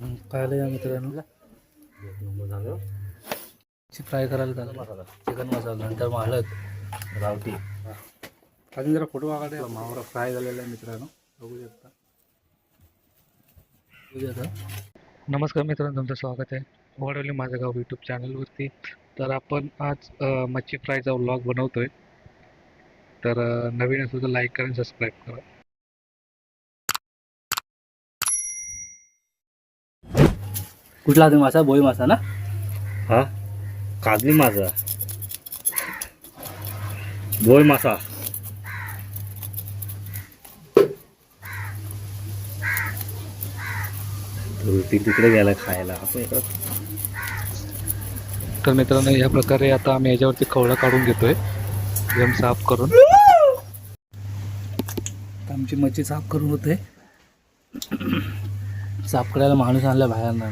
खायला या मित्रांनो झालं फ्राय करायला झालं मसाला चिकन मसाला नंतर मग हळद गावठी अजून जरा फोटो काढले मावरा फ्राय झालेला आहे मित्रांनो बघू शकता. नमस्कार मित्रांनो, तुमचं स्वागत आहे वडवली माझं गाव यूट्यूब चॅनलवरती. तर आपण आज मच्छी फ्रायचा व्लॉग बनवतोय. तर नवीन असेल तर लाईक करा आणि सबस्क्राईब करा. कुठला तुम्ही मासा? बोई मासा ना? हा काजली मासा बोय मासा तिकडे गेला खायला असं इकडं. तर मित्रांनो, या प्रकारे आता आम्ही याच्यावरती खवळा काढून घेतोय एकदम साफ करून. आमची मच्छी साफ करून होते. साफ करायला माणूस आणला बाहेर ना.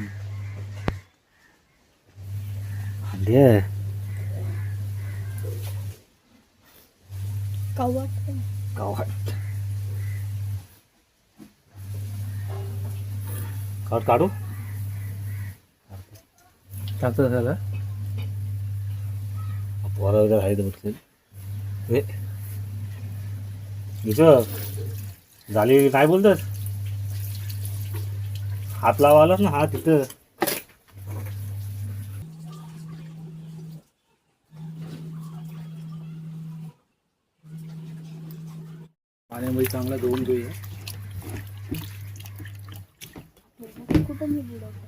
काढू टाकतं झालं पोरा आहे बघते झाली काय बोलतात हात लावालाच ना हात तिथं. पाण्यामध्ये चांगला धुवून घेऊया. कुठं मी बुडवतो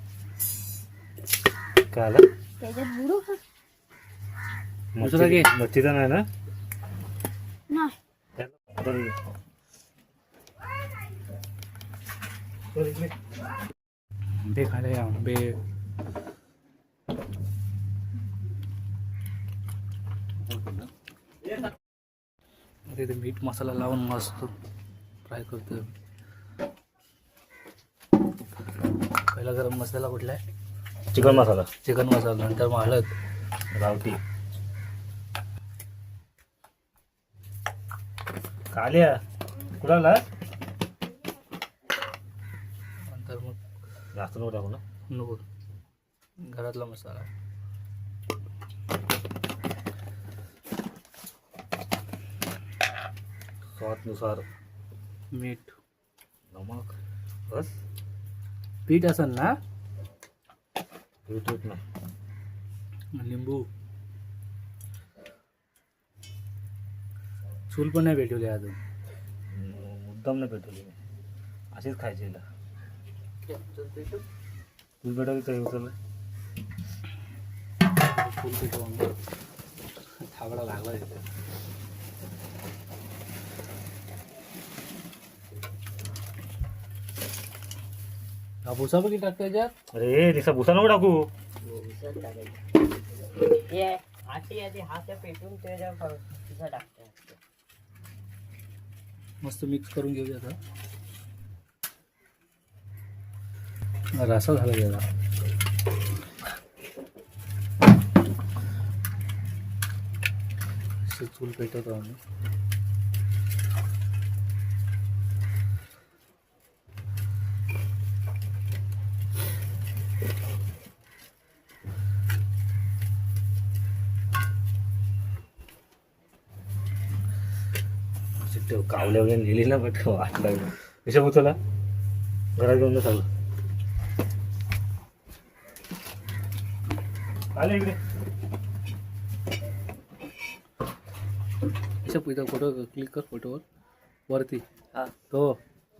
काय आलं त्याच्यात बुडू का दुसरं घे. मच्छीचा नाही ना नाही आंबे खाले आंबे. तिथे मीठ मसाला लावून मस्त फ्राय करतोय. पहिला गरम मसाला कुठला आहे? चिकन मसाला चिकन मसाला नंतर मग हळद गावठी काल्या कुणाला नंतर मग जास्त नको टाकू ना नको घरातला मसाला. स्वादनुसार मीठ नमक बस पीठ असेल ना बीटरूट ना लिंबू. चूल पण नाही भेटवली अजून. मुद्दाम नाही पेटवली मी अशीच खायची हिला. तू पेटवली तर उचल चूल पेटवून थाबडा लागला तिथे. हा भुसा बघित टाकतो याच्यात. अरे निसा भुसा नको टाकू मस्त मिक्स करून घेऊया आता. रसा झाला गेला. चूल पेटवतो आम्ही. कावल्या वगैरे नेली ना बट वाट लागली कशा उचला घरात घेऊन चालू आले इकडे. फोटो क्लिक कर फोटोवर वरती. हा तो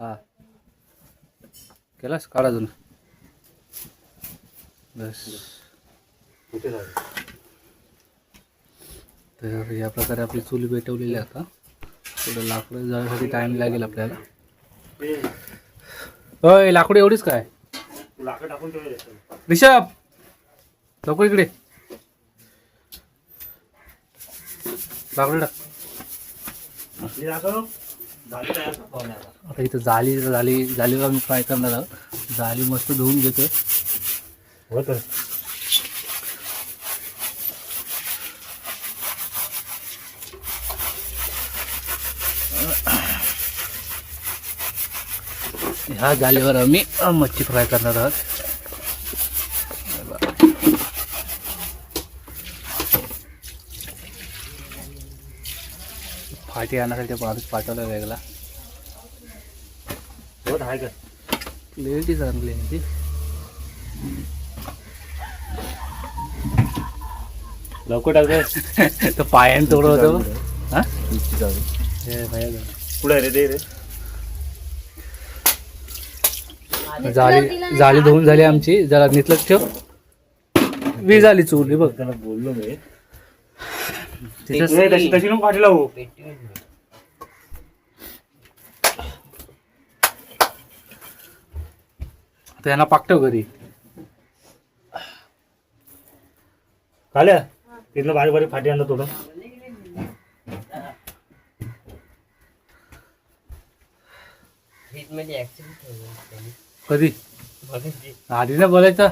हा केलास काढ अजून बस. कुठे झालं तर या प्रकारे आपली चूल पेटवलेली आहे. आता थोडं लाकडं जाण्यासाठी टाइम लागेल आपल्याला. होय लाकडं एवढीच काय लाकड टाकून ठेवले रिषभ लवकर इकडे लाकडं टाक. आता इथं जालीवर आम्ही फ्राय करणार आहोत. जाली मस्त धुवून घेतोय. होत ह्या जालीवर आम्ही मच्छी फ्राय करणार आहोत. फाटी आणण्यासाठी माणूस पाठवला वेगळा. हो आहे का क्लिअरिटी चांगली आहे ती. लवकर टाकतोय तो पायाने तोडत होतो. हा पुढे रे दे रे जाळी धुवून झाली आमची. जरा नीटलंच ठेव. वीज आली चुरली बघ. त्याला बोललो मी तिथं तशी तशी नको फाटी लावू. आता यांना पाकटव घरी. काल्या तिथनं बारीक बारीक फाटी आणलं थोडं. कधी आधी ना बोलायचं.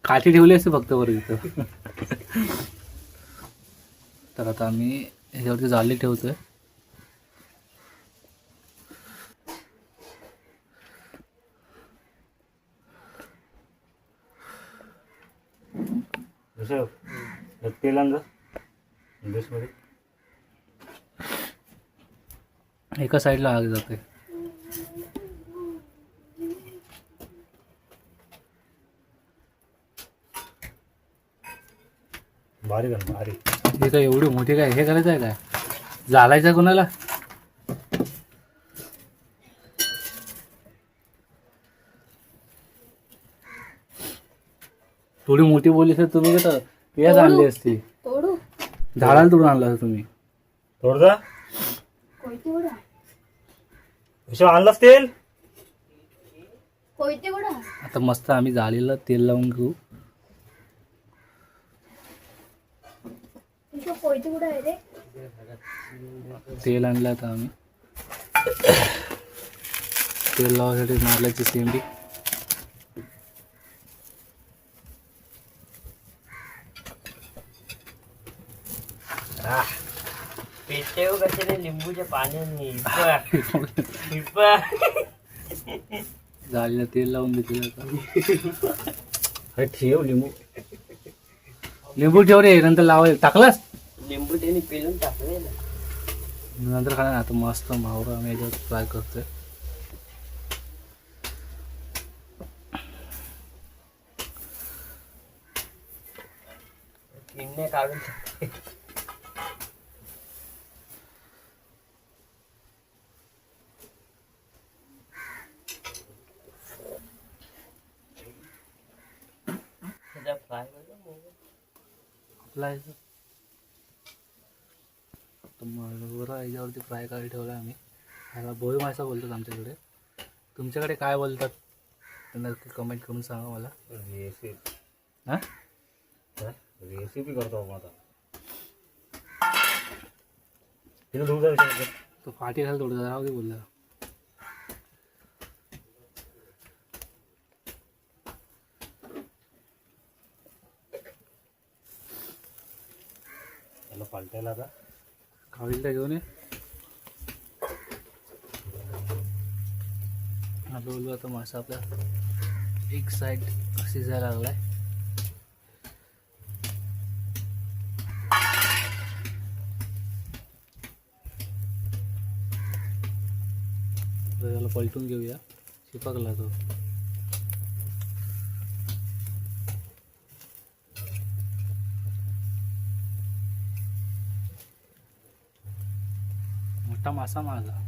काठी ठेवली असते फक्त वर इथं. तर आता आम्ही ह्याच्यावरती जाळी ठेवतोय. जसं तेल आणलं बेसमध्ये एका साईडला आग जाते. बारीक आहे बारीक. हे काय एवढी मोठी काय हे करायचं आहे काय? जाळायचं कोणाला? थोडी मोठी बोलली तर तुम्ही कसं पियाच आणली असती. तोडू झाडाला तोडून आणला असता तुम्ही. थोडं कोयते उडा हिशोब आणलास तेल. कोयते उडा आता मस्त आम्ही जाळीला तेल लावून घेऊ. कोयते उडा आहे रे. तेल आणलं आता आम्ही. तेल लावायसाठी नारळाची शेंडी. पेटेव कशाने लिंबूच्या पाण्याने जाळीला तेल लावून देते आता. अरे ठेव लिंबू. लिंबू ठेव रे. नंतर लावायला टाकलास. लिंबू त्याने पिलून टाकले ना. नंतर खाणार. आता मस्त मावरा आम्ही याच्यावर फ्राय करतोय. किडने काढून टाकले. फ्राय बरं याच्यावरती फ्राय करायला ठेवला आम्ही. ह्याला बोई मासा बोलतात आमच्याकडे. तुमच्याकडे काय बोलतात ते नक्की कमेंट करून सांगा मला. हां रेसिपी करतो आपण आता. तिला धुवून जायचं. तो फाटी घाल थोडं राहू दे बोलला. त्याला पालटायला आता कावीलला घेऊन ये. बोलू आता मासा आपला एक साईड शिजायला लागलाय. त्याला पलटून घेऊया. शिपकला तो. मोठा मासा माझा.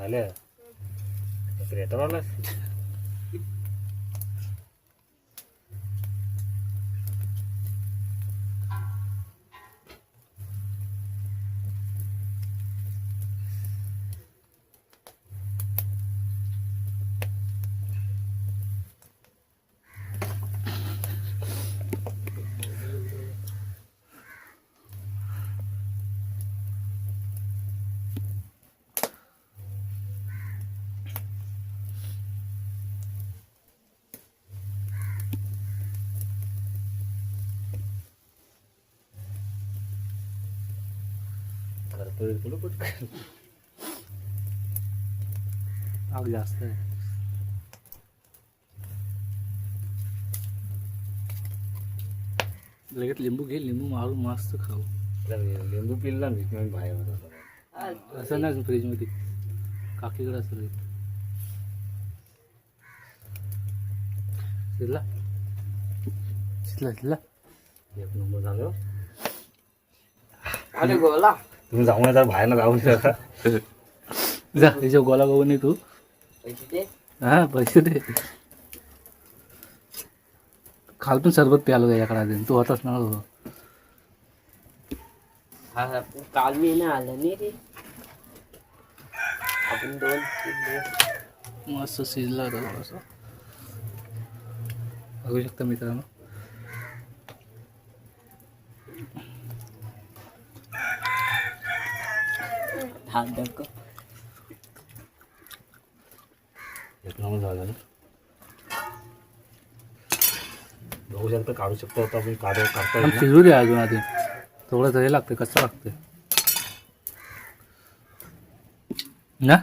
आल्या क्रिएटरवाला. करतोय तुला पटकन. आग जास्त आहे. लगेच लिंबू घे, लिंबू मारून मस्त खाऊ. लिंबू पिल्ला मी बाहेर होता. असं नाही फ्रीजमध्ये, काकीकडे असं शिजला शिजला शिजला. एक नंबर झालं. अरे गोला तुम्ही जाऊन येतात बाहेर ना जाऊन येतात. जा त्याच्या गोला गहू नाही तू. पैसे दे. हा पैसे दे. खालतून सरबत प्यालो याकडे आधी तू होताच ना. हा काल मी ना आलं नाही रे. आपण 2-3 दिवस मस्त शिजला होता थोडासा. बघू शकता मित्रांनो. हात दाखव. एक नंबर झालं ना. बघू शकता काढू शकतो आता आपण काढता पण येईल ना. शिजू दे अजून आधी. थोडं हे लागते कसं लागते ना.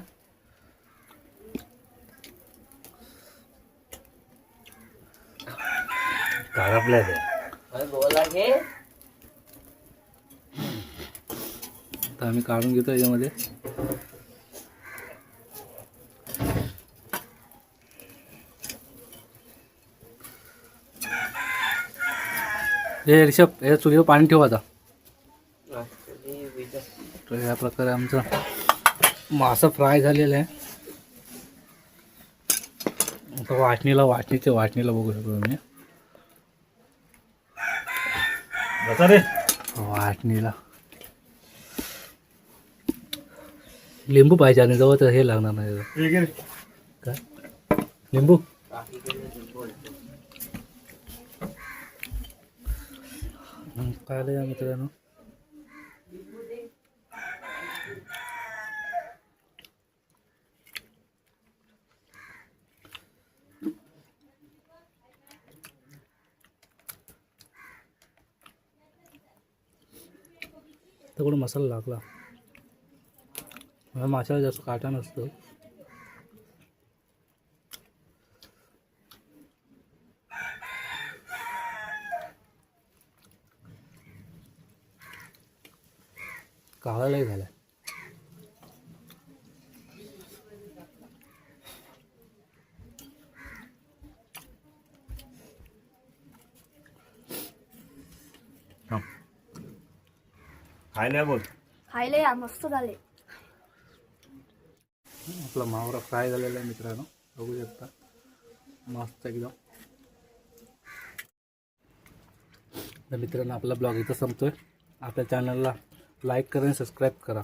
काढापल्या ते. अरे गोला घे. तर आम्ही काढून घेतो याच्यामध्ये. हे ऋषभ या चुलीवर पाणी ठेव आता. तर या प्रकारे आमचा मासा फ्राय झालेला आहे. आता वाटणीला बघू शकतो तुम्ही. बसा रे. वाटणीला लिंबू पाहिजे आणि जवळ तर हे लागणार नाही ठीक आहे. काय लिंबू. काय आलं मित्रांनो. तर मसाला लागला. माशाला जास्त काटा नसतो. काळालाही झालाय. खायला बोल. खायला या मस्त झाले. आपला मावरा फ्राय झालेला आहे मित्रांनो. बघू शकता मस्त एकदम. तर मित्रांनो आपला ब्लॉग इथं संपतोय. आपल्या चॅनलला लाईक करा आणि सबस्क्राईब करा.